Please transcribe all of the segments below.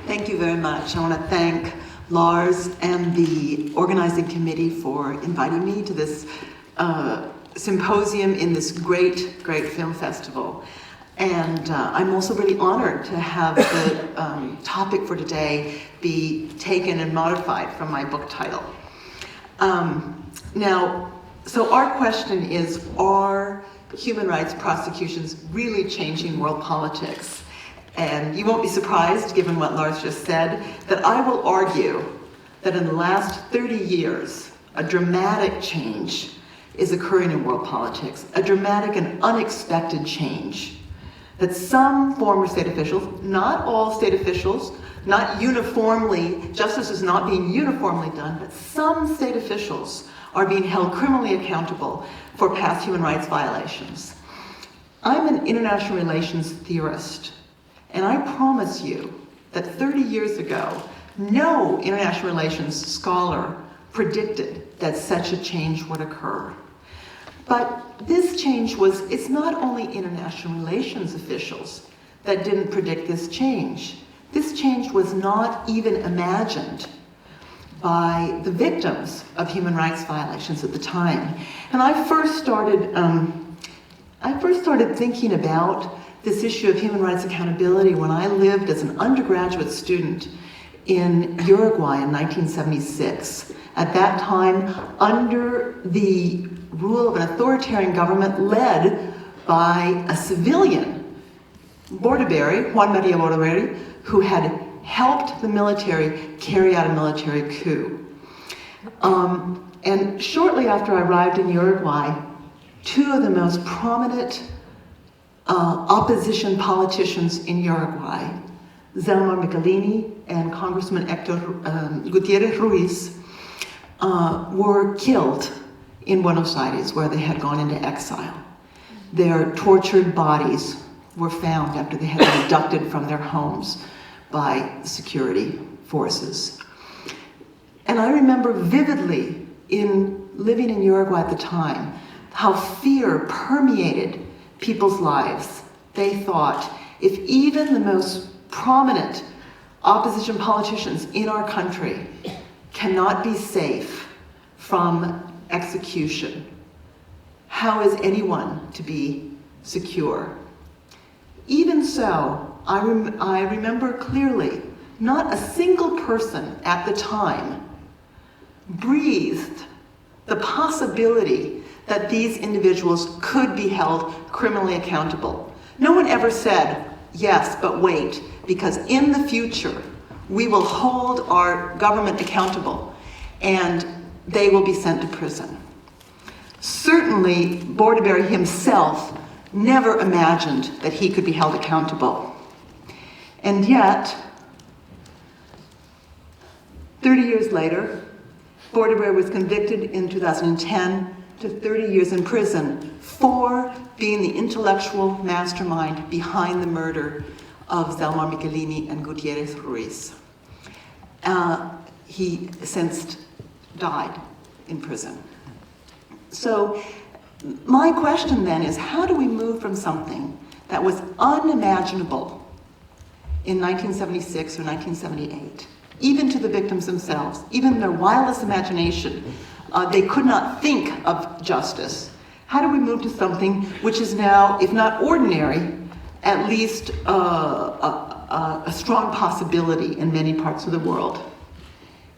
Thank you very much. I want to thank Lars and the organizing committee for inviting me to this symposium in this great film festival. And I'm also really honored to have the topic for today be taken and modified from my book title. So our question is, are human rights prosecutions really changing world politics? And you won't be surprised, given what Lars just said, that I will argue that in the last 30 years, a dramatic change is occurring in world politics, a dramatic and unexpected change. That some former state officials, not all state officials, not uniformly, justice is not being uniformly done, but some state officials are being held criminally accountable for past human rights violations. I'm an international relations theorist, and I promise you that 30 years ago, no international relations scholar predicted that such a change would occur. But this change it's not only international relations officials that didn't predict this change. This change was not even imagined by the victims of human rights violations at the time. And I first started thinking about this issue of human rights accountability when I lived as an undergraduate student in Uruguay in 1976. At that time, under the rule of an authoritarian government led by a civilian, Bordaberry, Juan Maria Bordaberry, who had helped the military carry out a military coup. And shortly after I arrived in Uruguay, two of the most prominent opposition politicians in Uruguay, Zelmar Michelini and Congressman Hector Gutierrez Ruiz, were killed in Buenos Aires, where they had gone into exile. Their tortured bodies were found after they had been abducted from their homes by security forces. And I remember vividly, in living in Uruguay at the time, how fear permeated people's lives. They thought, if even the most prominent opposition politicians in our country cannot be safe from execution, how is anyone to be secure? Even so, I remember clearly, not a single person at the time breathed the possibility that these individuals could be held criminally accountable. No one ever said, yes, but wait, because in the future, we will hold our government accountable and they will be sent to prison. Certainly, Bordaberry himself never imagined that he could be held accountable. And yet, 30 years later, Bordaberry was convicted in 2010 to 30 years in prison for being the intellectual mastermind behind the murder of Zelmar Michelini and Gutierrez Ruiz. He since died in prison. So my question then is, how do we move from something that was unimaginable in 1976 or 1978, even to the victims themselves, even in their wildest imagination, they could not think of justice. How do we move to something which is now, if not ordinary, at least a strong possibility in many parts of the world?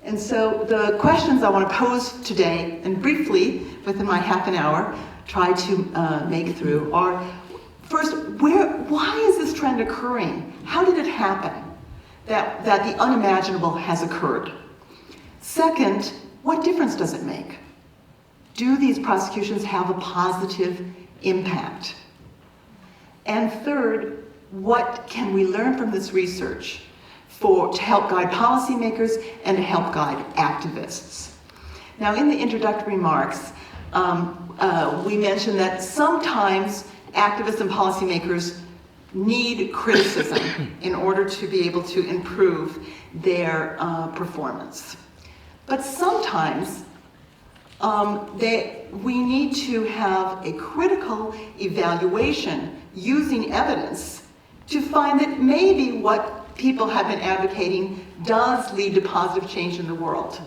And so the questions I want to pose today, and briefly, within my half an hour, try to make through, are first, why is this trend occurring? How did it happen that the unimaginable has occurred? Second, what difference does it make? Do these prosecutions have a positive impact? And third, what can we learn from this research to help guide policymakers and to help guide activists? Now, in the introductory remarks, we mentioned that sometimes activists and policymakers need criticism in order to be able to improve their performance. But sometimes we need to have a critical evaluation using evidence to find that maybe what people have been advocating does lead to positive change in the world.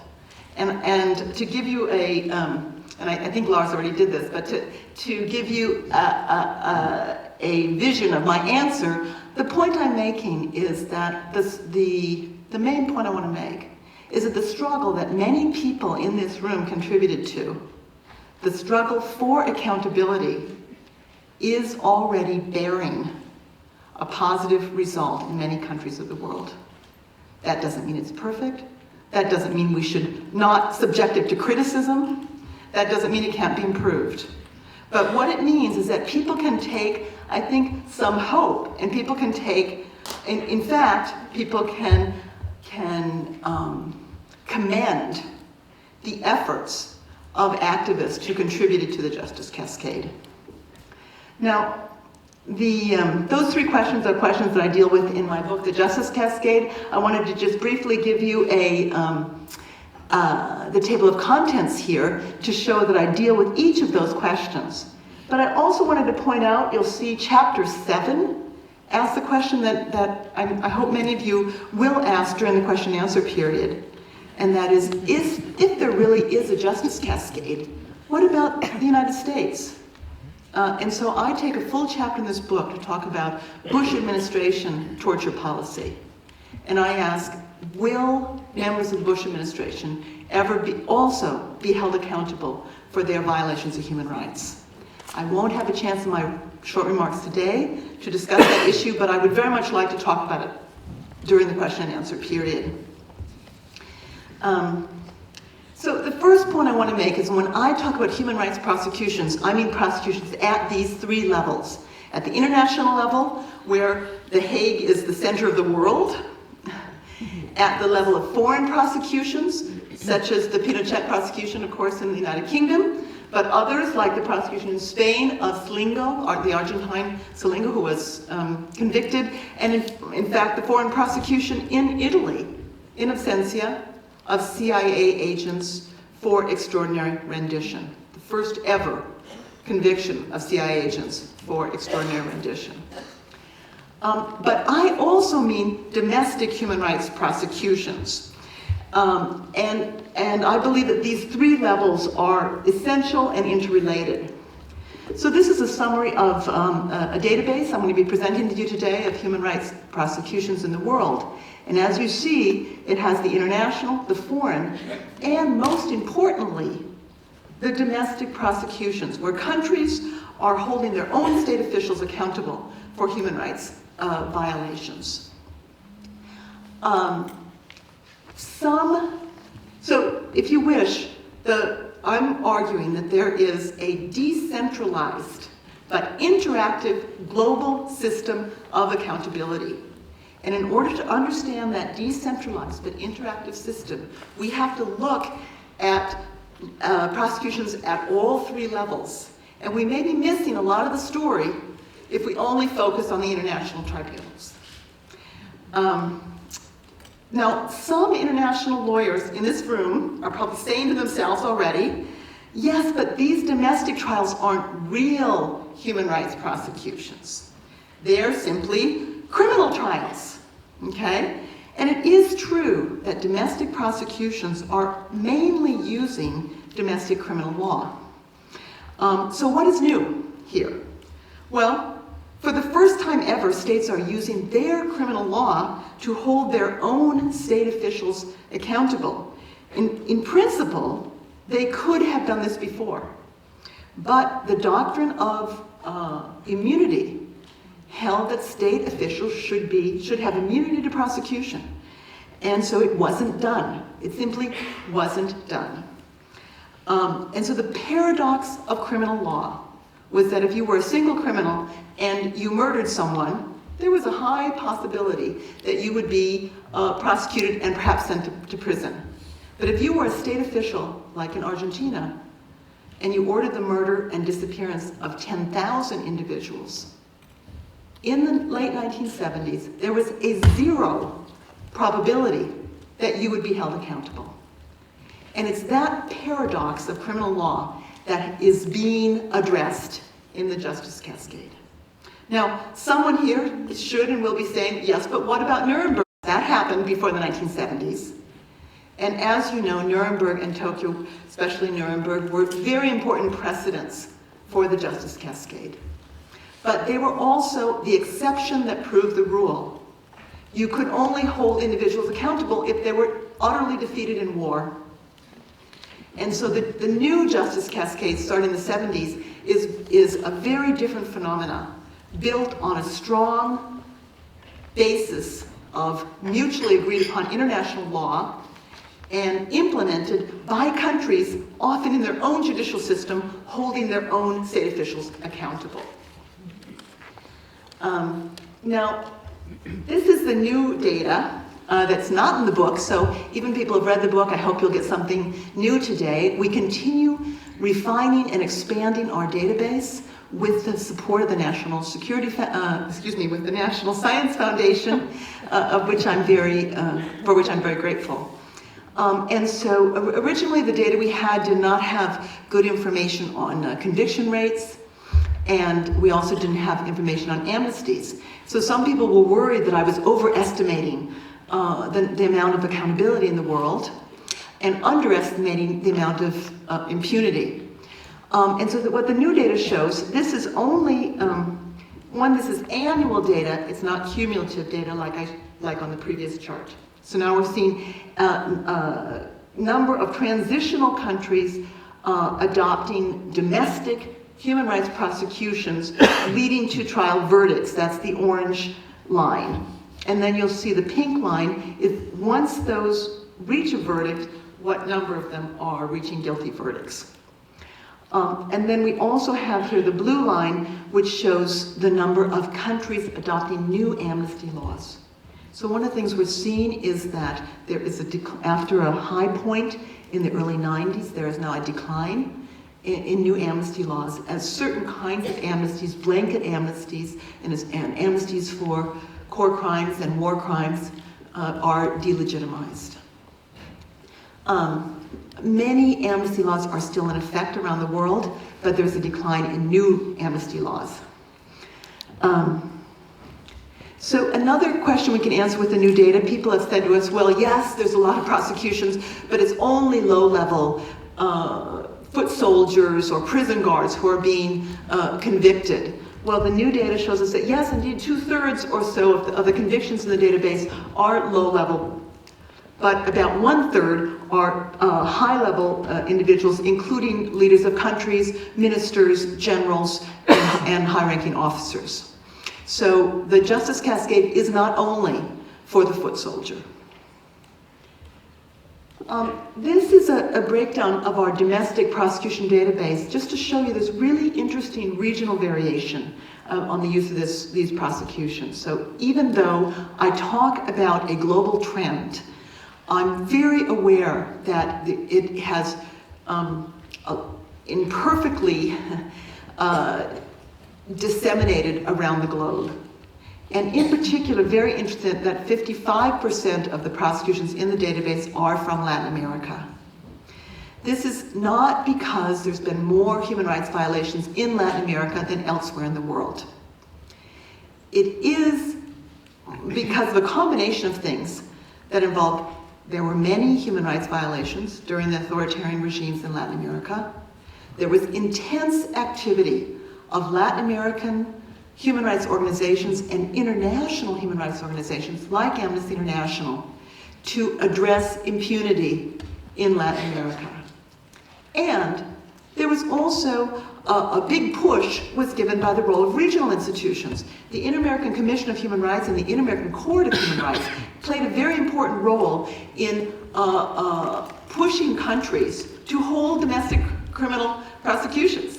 And to give you a, and I think Lars already did this, but to give you a vision of my answer, the point I'm making is that the main point I want to make is that the struggle that many people in this room contributed to, the struggle for accountability, is already bearing a positive result in many countries of the world. That doesn't mean it's perfect. That doesn't mean we should not subject it to criticism. That doesn't mean it can't be improved. But what it means is that people can take, I think, some hope, and people can take, in fact, people can commend the efforts of activists who contributed to the Justice Cascade. Now, those three questions are questions that I deal with in my book, The Justice Cascade. I wanted to just briefly give you the table of contents here to show that I deal with each of those questions. But I also wanted to point out, you'll see chapter 7 asks the question that I hope many of you will ask during the question and answer period. And that is if there really is a Justice Cascade, what about the United States? And so I take a full chapter in this book to talk about Bush administration torture policy. And I ask, will members of the Bush administration ever also be held accountable for their violations of human rights? I won't have a chance in my short remarks today to discuss that issue, but I would very much like to talk about it during the question and answer period. So the first point I want to make is when I talk about human rights prosecutions, I mean prosecutions at these three levels. At the international level, where The Hague is the center of the world. At the level of foreign prosecutions, such as the Pinochet prosecution, of course, in the United Kingdom, but others, like the prosecution in Spain of Slingo, or the Argentine Slingo, who was convicted, and in fact the foreign prosecution in Italy, in absentia, of CIA agents for extraordinary rendition. The first ever conviction of CIA agents for extraordinary rendition. But I also mean domestic human rights prosecutions. And I believe that these three levels are essential and interrelated. So this is a summary of a database I'm going to be presenting to you today of human rights prosecutions in the world. And as you see, it has the international, the foreign, and most importantly, the domestic prosecutions, where countries are holding their own state officials accountable for human rights violations. So if you wish, I'm arguing that there is a decentralized but interactive global system of accountability. And in order to understand that decentralized but interactive system, we have to look at prosecutions at all three levels. And we may be missing a lot of the story if we only focus on the international tribunals. Now, some international lawyers in this room are probably saying to themselves already, yes, but these domestic trials aren't real human rights prosecutions. They're simply criminal trials, okay? And it is true that domestic prosecutions are mainly using domestic criminal law. So what is new here? Well, for the first time ever, states are using their criminal law to hold their own state officials accountable. In principle, they could have done this before. But the doctrine of immunity held that state officials should have immunity to prosecution. And so it wasn't done. It simply wasn't done. And so the paradox of criminal law was that if you were a single criminal and you murdered someone, there was a high possibility that you would be prosecuted and perhaps sent to prison. But if you were a state official, like in Argentina, and you ordered the murder and disappearance of 10,000 individuals, in the late 1970s, there was a 0 probability that you would be held accountable. And it's that paradox of criminal law that is being addressed in the Justice Cascade. Now, someone here should and will be saying, yes, but what about Nuremberg? That happened before the 1970s. And as you know, Nuremberg and Tokyo, especially Nuremberg, were very important precedents for the Justice Cascade. But they were also the exception that proved the rule. You could only hold individuals accountable if they were utterly defeated in war. And so the new Justice Cascade, starting in the 70s, is a very different phenomena, built on a strong basis of mutually agreed upon international law and implemented by countries, often in their own judicial system, holding their own state officials accountable. Now, this is the new data that's not in the book, so even people who have read the book, I hope you'll get something new today. We continue refining and expanding our database with the support of the National Security, with the National Science Foundation, of which I'm for which I'm very grateful. And so originally the data we had did not have good information on conviction rates, and we also didn't have information on amnesties. So some people were worried that I was overestimating the amount of accountability in the world and underestimating the amount of impunity. And so what the new data shows, this is only, this is annual data, it's not cumulative data like on the previous chart. So now we're seeing a number of transitional countries adopting domestic human rights prosecutions leading to trial verdicts. That's the orange line. And then you'll see the pink line is once those reach a verdict, what number of them are reaching guilty verdicts. And then we also have here the blue line, which shows the number of countries adopting new amnesty laws. So one of the things we're seeing is that there is after a high point in the early 90s, there is now a decline in new amnesty laws as certain kinds of amnesties, blanket amnesties, and amnesties for core crimes and war crimes are delegitimized. Many amnesty laws are still in effect around the world, but there's a decline in new amnesty laws. So another question we can answer with the new data, people have said to us, well, yes, there's a lot of prosecutions, but it's only low-level foot soldiers or prison guards who are being convicted. Well, the new data shows us that yes, indeed, 2/3 or so of the convictions in the database are low-level, but about 1/3 are high-level individuals, including leaders of countries, ministers, generals, and high-ranking officers. So the Justice Cascade is not only for the foot soldier. This is a breakdown of our domestic prosecution database, just to show you this really interesting regional variation on the use of these prosecutions. So even though I talk about a global trend, I'm very aware that it has imperfectly disseminated around the globe. And in particular, very interested that 55% of the prosecutions in the database are from Latin America. This is not because there's been more human rights violations in Latin America than elsewhere in the world. It is because of a combination of things that involved, there were many human rights violations during the authoritarian regimes in Latin America. There was intense activity of Latin American human rights organizations and international human rights organizations like Amnesty International to address impunity in Latin America. And there was also a big push was given by the role of regional institutions. The Inter-American Commission of Human Rights and the Inter-American Court of Human Rights played a very important role in pushing countries to hold domestic criminal prosecutions.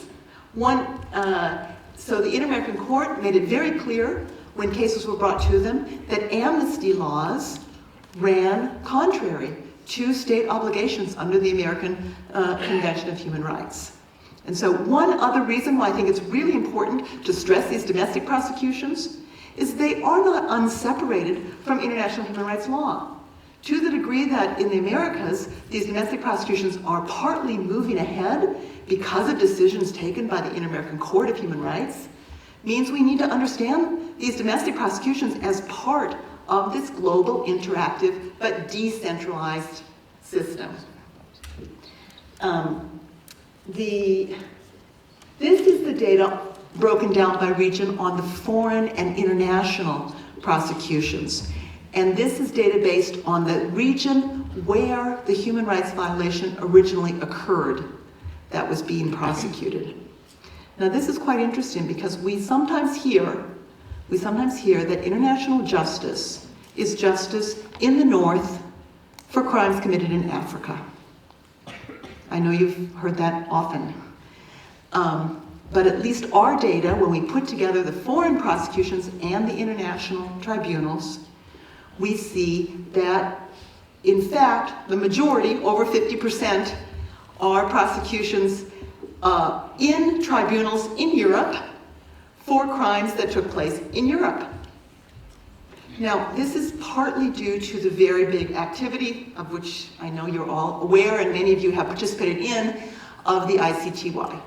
So the Inter-American Court made it very clear when cases were brought to them that amnesty laws ran contrary to state obligations under the American Convention of Human Rights. And so one other reason why I think it's really important to stress these domestic prosecutions is they are not unseparated from international human rights law. To the degree that in the Americas, these domestic prosecutions are partly moving ahead because of decisions taken by the Inter-American Court of Human Rights, means we need to understand these domestic prosecutions as part of this global, interactive, but decentralized system. This is the data broken down by region on the foreign and international prosecutions. And this is data based on the region where the human rights violation originally occurred that was being prosecuted. Now this is quite interesting because we sometimes hear that international justice is justice in the North for crimes committed in Africa. I know you've heard that often. But at least our data, when we put together the foreign prosecutions and the international tribunals, we see that, in fact, the majority, over 50%, are prosecutions in tribunals in Europe for crimes that took place in Europe. Now, this is partly due to the very big activity, of which I know you're all aware and many of you have participated in, of the ICTY.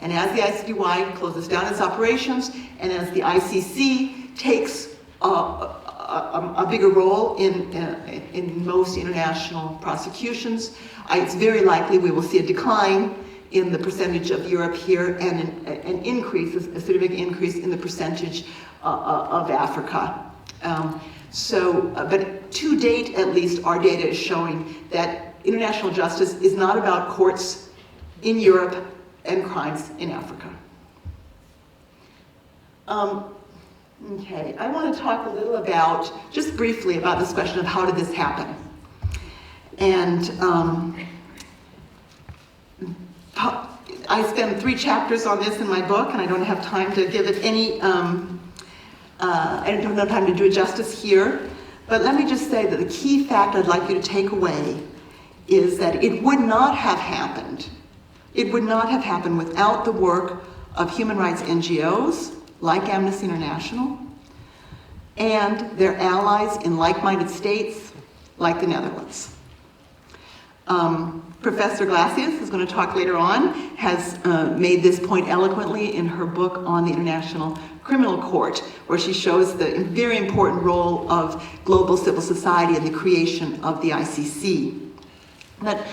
And as the ICTY closes down its operations, and as the ICC takes a bigger role in most international prosecutions, it's very likely we will see a decline in the percentage of Europe here and an increase, a significant increase in the percentage of Africa. But to date, at least, our data is showing that international justice is not about courts in Europe and crimes in Africa. Okay, I want to talk a little about, just briefly, about this question of how did this happen. And I spend 3 chapters on this in my book, and I don't have time to give it any, I don't have time to do it justice here. But let me just say that the key fact I'd like you to take away is that it would not have happened. It would not have happened without the work of human rights NGOs, like Amnesty International, and their allies in like-minded states, like the Netherlands. Professor Glacius, who's going to talk later on, has made this point eloquently in her book on the International Criminal Court, where she shows the very important role of global civil society in the creation of the ICC. But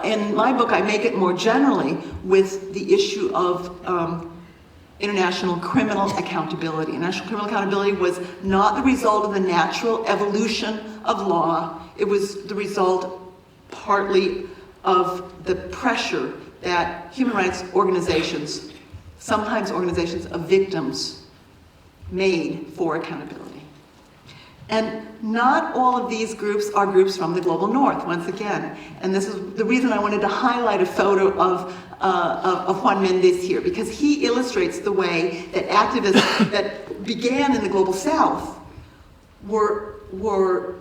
in my book, I make it more generally with the issue of international criminal accountability. International criminal accountability was not the result of the natural evolution of law. It was the result partly of the pressure that human rights organizations, sometimes organizations of victims, made for accountability. And not all of these groups are groups from the global north, once again. And this is the reason I wanted to highlight a photo of Juan Mendez here, because he illustrates the way that activists that began in the global south were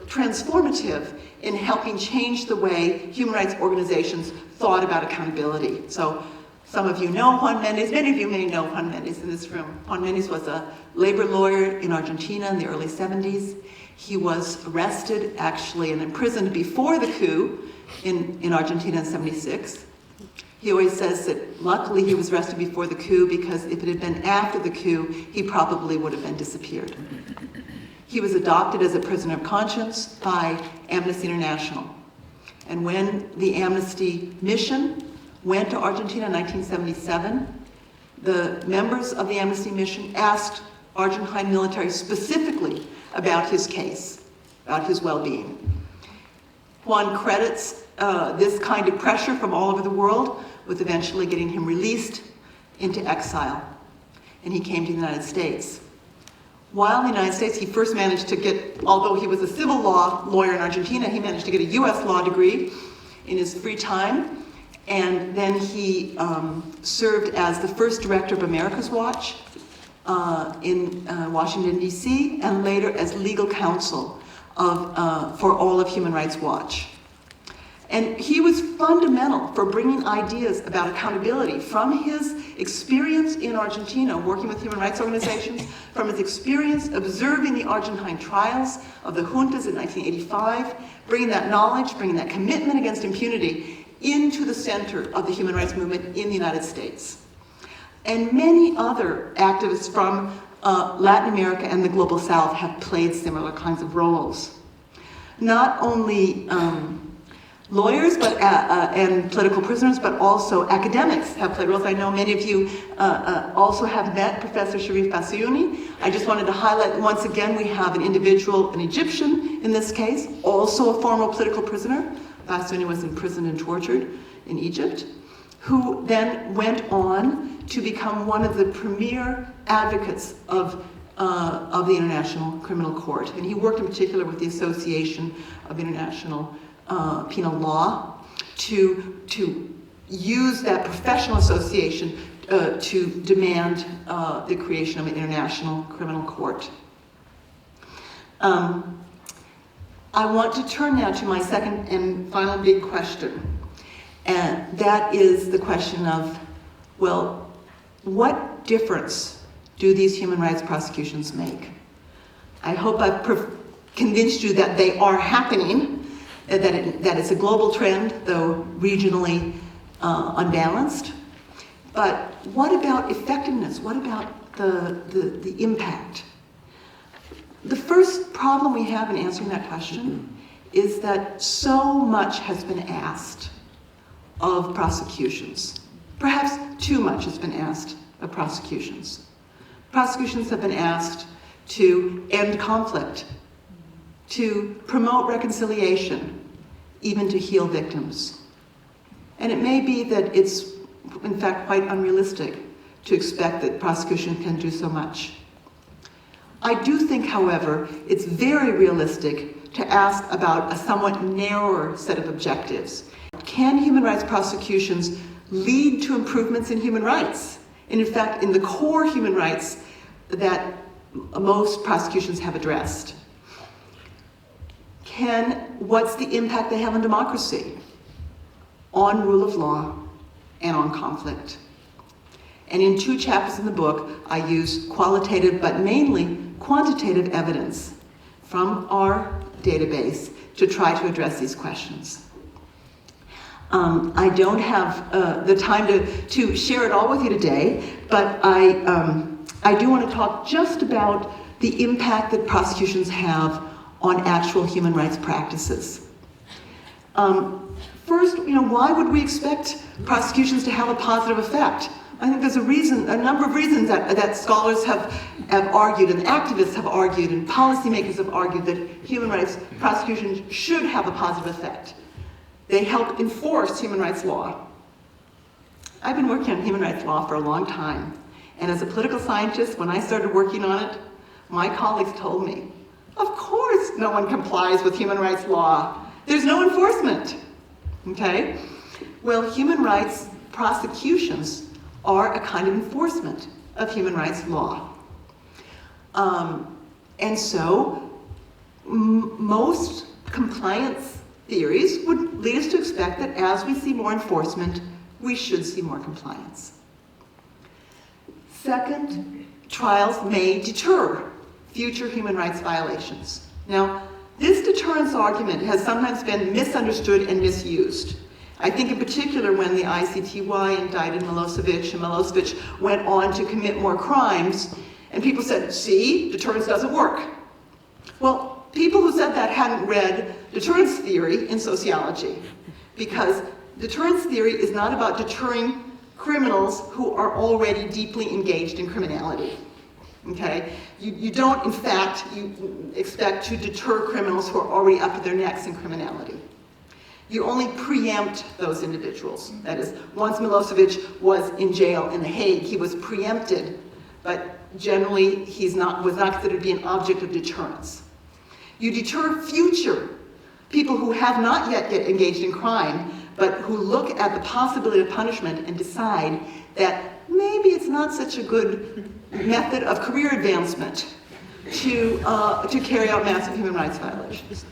transformative in helping change the way human rights organizations thought about accountability. So some of you know Juan Mendez, many of you may know Juan Mendez in this room. Juan Mendez was a labor lawyer in Argentina in the early 70s. He was arrested, actually, and imprisoned before the coup in Argentina in 76. He always says that luckily he was arrested before the coup, because if it had been after the coup, he probably would have been disappeared. He was adopted as a prisoner of conscience by Amnesty International. And when the Amnesty mission went to Argentina in 1977, the members of the Amnesty mission asked Argentine military specifically about his case, about his well-being. Juan credits this kind of pressure from all over the world with eventually getting him released into exile. And he came to the United States. While in the United States, he first managed to get, although he was a civil law lawyer in Argentina, he managed to get a US law degree in his free time. And then he served as the first director of America's Watch in Washington, D.C., and later as legal counsel for all of Human Rights Watch. And he was fundamental for bringing ideas about accountability from his experience in Argentina, working with human rights organizations, from his experience observing the Argentine trials of the juntas in 1985, bringing that knowledge, bringing that commitment against impunity into the center of the human rights movement in the United States. And many other activists from Latin America and the Global South have played similar kinds of roles. Not only lawyers and political prisoners, but also academics have played roles. I know many of you also have met Professor Sharif Bassiouni. I just wanted to highlight once again we have an individual, an Egyptian in this case, also a former political prisoner. Bassiouni was imprisoned and tortured in Egypt, who then went on to become one of the premier advocates of the International Criminal Court. And he worked in particular with the Association of International Penal Law to use that professional association to demand the creation of an International Criminal Court. I want to turn now to my second and final big question. And that is the question of, well, what difference do these human rights prosecutions make? I hope I've convinced you that they are happening, that it's a global trend, though regionally unbalanced. But what about effectiveness? What about the impact? The first problem we have in answering that question is that so much has been asked of prosecutions. Perhaps too much has been asked of prosecutions. Prosecutions have been asked to end conflict, to promote reconciliation, even to heal victims. And it may be that it's, in fact, quite unrealistic to expect that prosecution can do so much. I do think, however, it's very realistic to ask about a somewhat narrower set of objectives. Can human rights prosecutions lead to improvements in human rights? And in fact, in the core human rights that most prosecutions have addressed. What's the impact they have on democracy, on rule of law, and on conflict? And in 2 chapters in the book, I use qualitative but mainly quantitative evidence from our database to try to address these questions. I don't have the time to share it all with you today, but I do want to talk just about the impact that prosecutions have on actual human rights practices. First, why would we expect prosecutions to have a positive effect? I think there's a number of reasons that scholars have argued, and activists have argued, and policymakers have argued that human rights prosecutions should have a positive effect. They help enforce human rights law. I've been working on human rights law for a long time, and as a political scientist, when I started working on it, my colleagues told me, of course no one complies with human rights law. There's no enforcement, okay? Well, human rights prosecutions are a kind of enforcement of human rights law. And so most compliance theories would lead us to expect that as we see more enforcement, we should see more compliance. Second, trials may deter future human rights violations. Now, this deterrence argument has sometimes been misunderstood and misused. I think in particular when the ICTY indicted Milosevic, and Milosevic went on to commit more crimes, and people said, see, deterrence doesn't work. Well, people who said that hadn't read deterrence theory in sociology, because deterrence theory is not about deterring criminals who are already deeply engaged in criminality. Okay? You don't, in fact, you expect to deter criminals who are already up to their necks in criminality. You only preempt those individuals. That is, once Milosevic was in jail in The Hague, he was preempted, but generally was not considered to be an object of deterrence. You deter future people who have not yet engaged in crime, but who look at the possibility of punishment and decide that maybe it's not such a good method of career advancement to carry out massive human rights violations.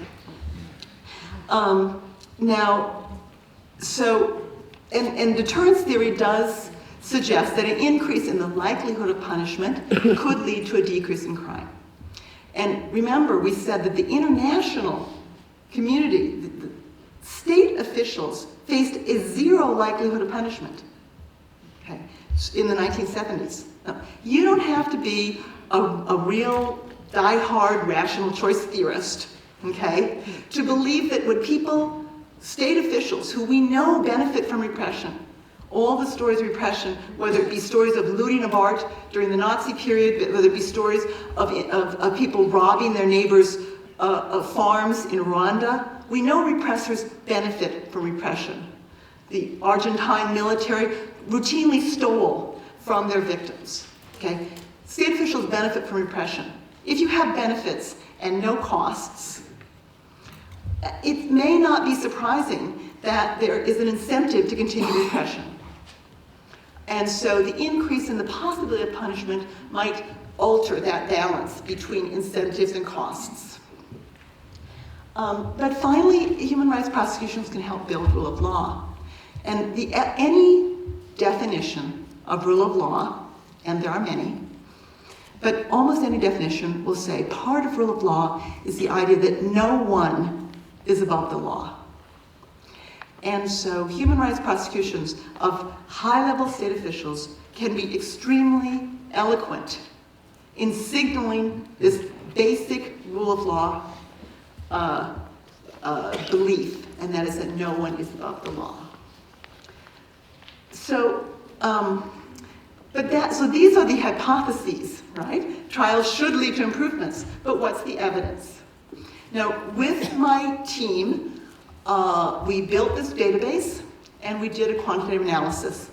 And deterrence theory does suggest that an increase in the likelihood of punishment could lead to a decrease in crime. And remember, we said that the international community, the state officials, faced a zero likelihood of punishment. Okay. in the 1970s. You don't have to be a real die-hard rational choice theorist, okay, to believe that when people, state officials who we know benefit from repression, all the stories of repression, whether it be stories of looting of art during the Nazi period, whether it be stories of people robbing their neighbors' farms in Rwanda, we know repressors benefit from repression. The Argentine military routinely stole from their victims. Okay? State officials benefit from repression. If you have benefits and no costs, it may not be surprising that there is an incentive to continue repression. And so the increase in the possibility of punishment might alter that balance between incentives and costs. But finally, human rights prosecutions can help build rule of law. And any definition of rule of law, and there are many, but almost any definition will say part of rule of law is the idea that no one is above the law. And so human rights prosecutions of high-level state officials can be extremely eloquent in signaling this basic rule of law belief, and that is that no one is above the law. So, so these are the hypotheses, right? Trials should lead to improvements, but what's the evidence? Now, with my team, we built this database and we did a quantitative analysis.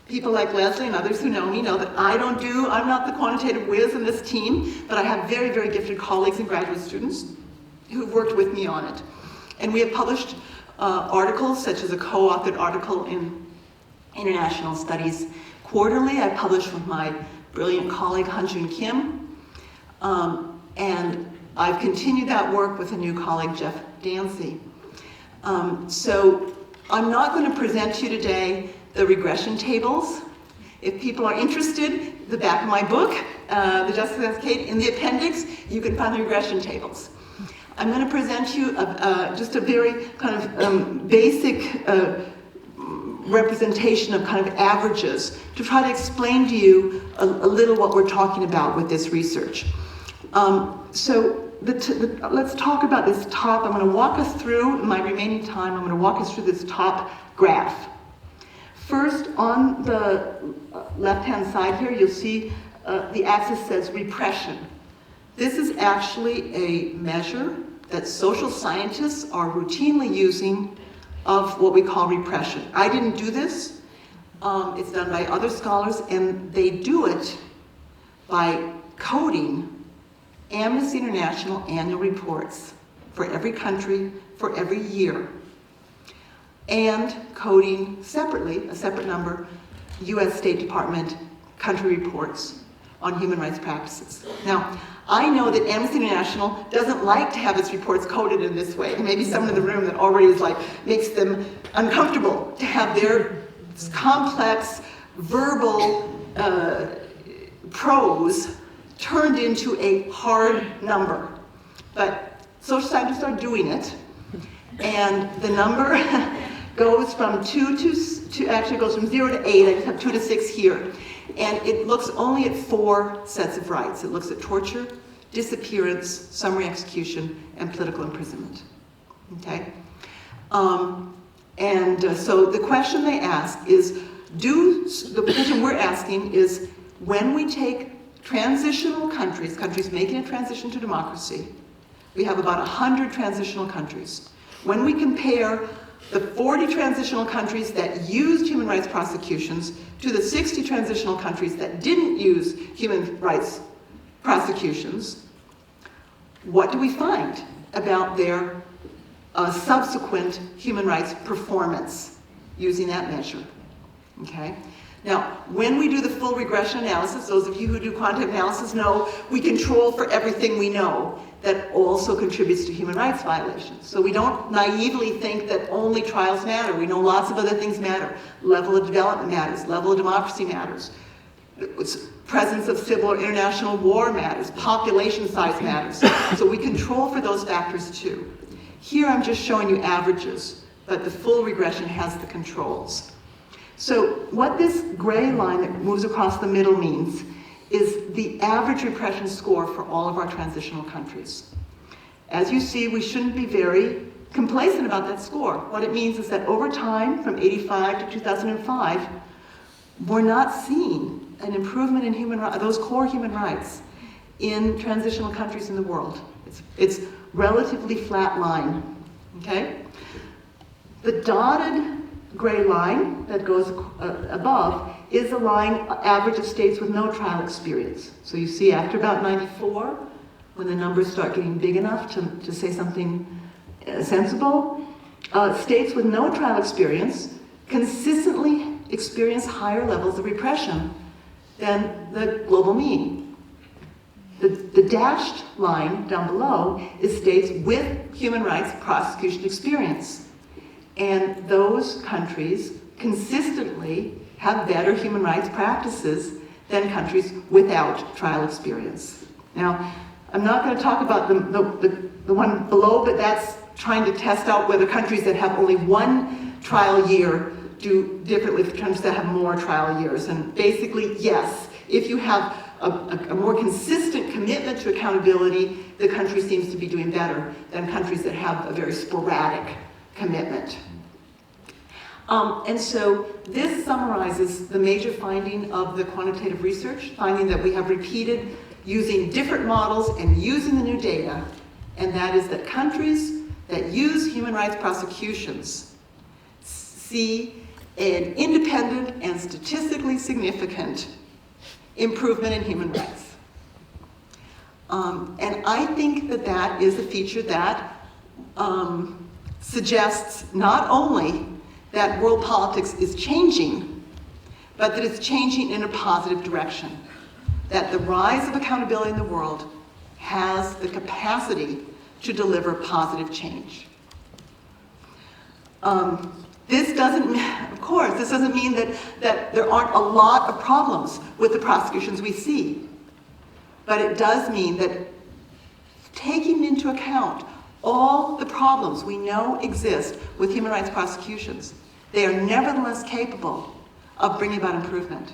People like Leslie and others who know me know that I'm not the quantitative whiz in this team, but I have very, very gifted colleagues and graduate students who've worked with me on it. And we have published articles, such as a co-authored article in International Studies Quarterly. I published with my brilliant colleague, Hanjun Kim. And I've continued that work with a new colleague, Jeff Dancy. So I'm not going to present to you today the regression tables. If people are interested, the back of my book, the Justice Cascade, in the appendix, you can find the regression tables. I'm going to present to you just a very kind of basic representation of kind of averages to try to explain to you a little what we're talking about with this research. Let's talk about this top. I'm going to walk us through, in my remaining time, I'm going to walk us through this top graph. First, on the left-hand side here, you'll see the axis says repression. This is actually a measure that social scientists are routinely using of what we call repression. I didn't do this. It's done by other scholars, and they do it by coding Amnesty International annual reports for every country, for every year, and coding separately, a separate number, US State Department country reports on human rights practices. Now, I know that Amnesty International doesn't like to have its reports coded in this way. There may be someone in the room that already is makes them uncomfortable to have their complex verbal prose turned into a hard number. But social scientists are doing it, and the number goes from actually goes from 0 to 8. I just have 2 to 6 here. And it looks only at 4 sets of rights. It looks at torture, disappearance, summary execution, and political imprisonment. Okay? So the question they ask is, the question we're asking is, when we take transitional countries making a transition to democracy, we have about 100 transitional countries. When we compare the 40 transitional countries that used human rights prosecutions to the 60 transitional countries that didn't use human rights prosecutions, what do we find about their subsequent human rights performance using that measure? Okay? Now, when we do the full regression analysis, those of you who do quantitative analysis know we control for everything we know that also contributes to human rights violations. So we don't naively think that only trials matter. We know lots of other things matter. Level of development matters. Level of democracy matters. Presence of civil or international war matters. Population size matters. So we control for those factors too. Here I'm just showing you averages, but the full regression has the controls. So what this gray line that moves across the middle means is the average repression score for all of our transitional countries. As you see, we shouldn't be very complacent about that score. What it means is that over time, from 85 to 2005, we're not seeing an improvement in those core human rights in transitional countries in the world. It's relatively flat line, okay? The dotted gray line that goes above is a line average of states with no trial experience. So you see after about 94, when the numbers start getting big enough to say something sensible, states with no trial experience consistently experience higher levels of repression than the global mean. The dashed line down below is states with human rights prosecution experience. And those countries consistently have better human rights practices than countries without trial experience. Now, I'm not going to talk about the one below, but that's trying to test out whether countries that have only one trial year do differently from countries that have more trial years. And basically, yes, if you have a more consistent commitment to accountability, the country seems to be doing better than countries that have a very sporadic commitment. And so this summarizes the major finding of the quantitative research, finding that we have repeated using different models and using the new data, and that is that countries that use human rights prosecutions see an independent and statistically significant improvement in human rights. And I think that that is a feature that suggests not only that world politics is changing, but that it's changing in a positive direction. That the rise of accountability in the world has the capacity to deliver positive change. This doesn't mean that there aren't a lot of problems with the prosecutions we see. But it does mean that taking into account all the problems we know exist with human rights prosecutions, they are nevertheless capable of bringing about improvement.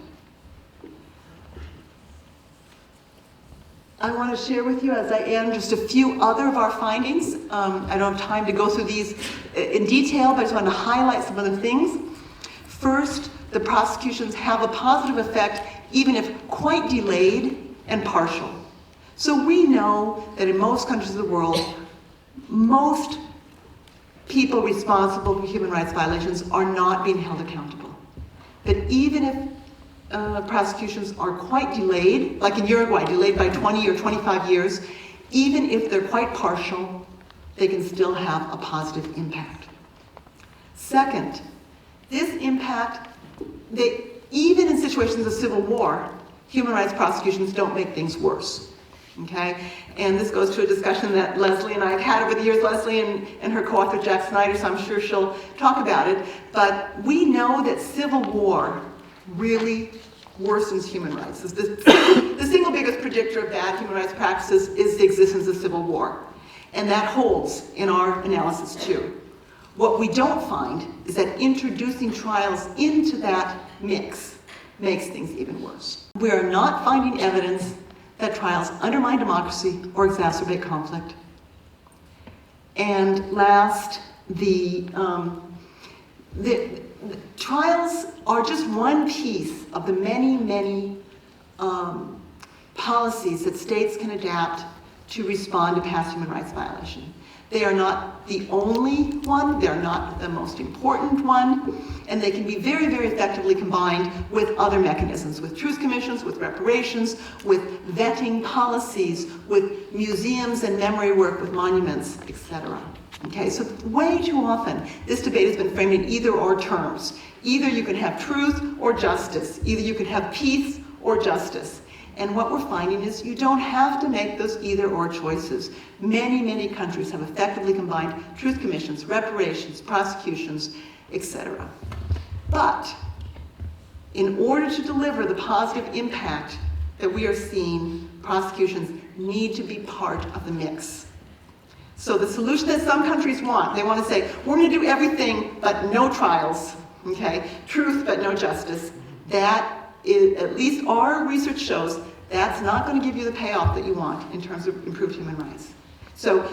I want to share with you, as I end, just a few other of our findings. I don't have time to go through these in detail, but I just want to highlight some of the things. First, the prosecutions have a positive effect, even if quite delayed and partial. So we know that in most countries of the world, most people responsible for human rights violations are not being held accountable. But even if prosecutions are quite delayed, like in Uruguay, delayed by 20 or 25 years, even if they're quite partial, they can still have a positive impact. Second, this impact, even in situations of civil war, human rights prosecutions don't make things worse. Okay? And this goes to a discussion that Leslie and I have had over the years, Leslie and her co-author Jack Snyder, so I'm sure she'll talk about it. But we know that civil war really worsens human rights. The single biggest predictor of bad human rights practices is the existence of civil war. And that holds in our analysis too. What we don't find is that introducing trials into that mix makes things even worse. We are not finding evidence that trials undermine democracy or exacerbate conflict. And last, the trials are just one piece of the many, many policies that states can adapt to respond to past human rights violation. They are not the only one, they're not the most important one, and they can be very, very effectively combined with other mechanisms, with truth commissions, with reparations, with vetting policies, with museums and memory work, with monuments, etc. Okay, so way too often this debate has been framed in either or terms. Either you can have truth or justice. Either you can have peace or justice. And what we're finding is you don't have to make those either or choices. Many, many countries have effectively combined truth commissions, reparations, prosecutions, etc. But in order to deliver the positive impact that we are seeing, prosecutions need to be part of the mix. So the solution that some countries want, they want to say, we're going to do everything but no trials. okay? Truth but no justice. That is, at least our research shows, that's not going to give you the payoff that you want in terms of improved human rights. So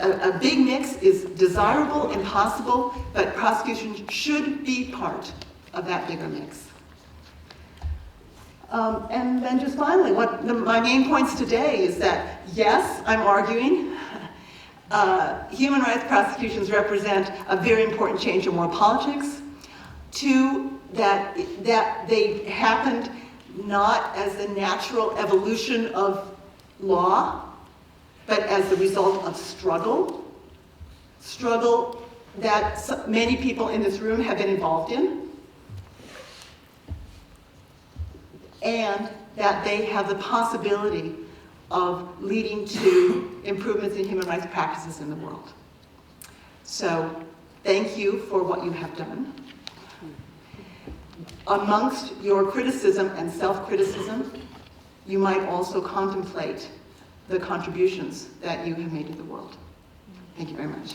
a big mix is desirable and possible, but prosecution should be part of that bigger mix. And then just finally, my main points today is that, yes, I'm arguing human rights prosecutions represent a very important change in world politics. Two, that they happened not as the natural evolution of law, but as the result of struggle that many people in this room have been involved in, and that they have the possibility of leading to improvements in human rights practices in the world. So, thank you for what you have done. Amongst your criticism and self-criticism, you might also contemplate the contributions that you have made to the world. Thank you very much.